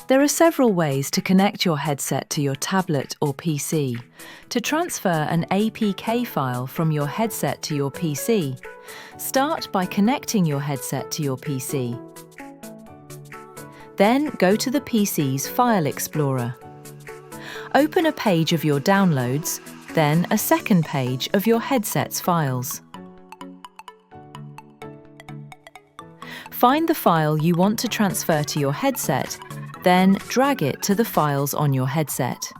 There are several ways to connect your headset to your tablet or PC. To transfer an APK file from your headset to your PC, start by connecting your headset to your PC. Then go to the PC's File Explorer. Open a page of your downloads, then a second page of your headset's files. Find the file you want to transfer to your headset, then drag it to the files on your headset.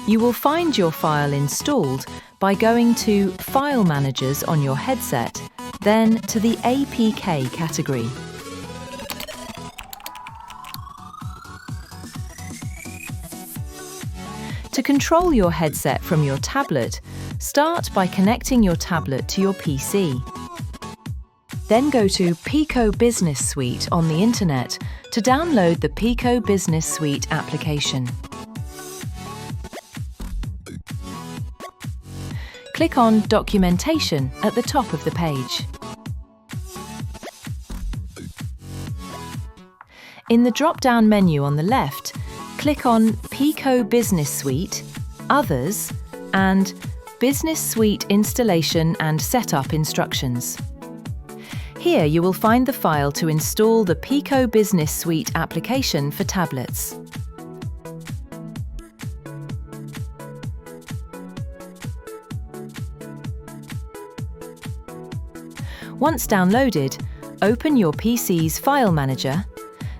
You will find your file installed by going to File Managers on your headset, then to the APK category. To control your headset from your tablet, start by connecting your tablet to your PC. Then go to Pico Business Suite on the Internet to download the Pico Business Suite application. Click on Documentation at the top of the page. In the drop-down menu on the left, click on Pico Business Suite, Others, and Business Suite Installation and Setup Instructions. Here you will find the file to install the Pico Business Suite application for tablets. Once downloaded, open your PC's File Manager,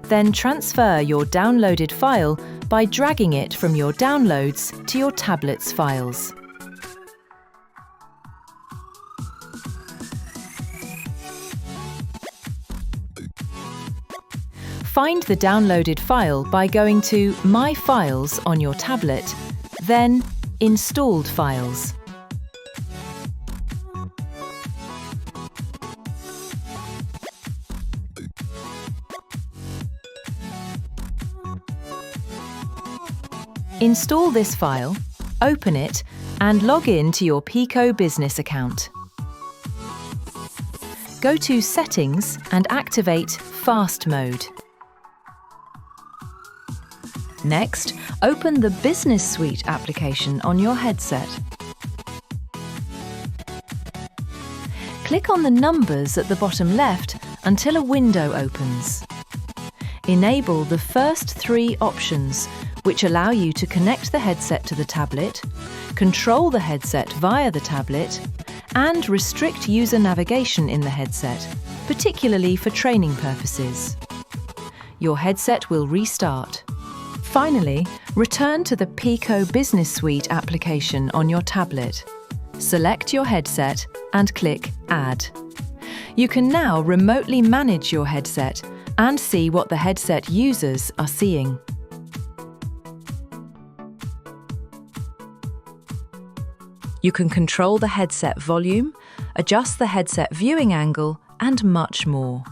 then transfer your downloaded file by dragging it from your downloads to your tablet's files. Find the downloaded file by going to My Files on your tablet, then Installed Files. Install this file, open it, and log in to your Pico Business account. Go to Settings and activate Fast Mode. Next, open the Business Suite application on your headset. Click on the numbers at the bottom left until a window opens. Enable the first three options, which allow you to connect the headset to the tablet, control the headset via the tablet, and restrict user navigation in the headset, particularly for training purposes. Your headset will restart. Finally, return to the Pico Business Suite application on your tablet. Select your headset and click Add. You can now remotely manage your headset and see what the headset users are seeing. You can control the headset volume, adjust the headset viewing angle, and much more.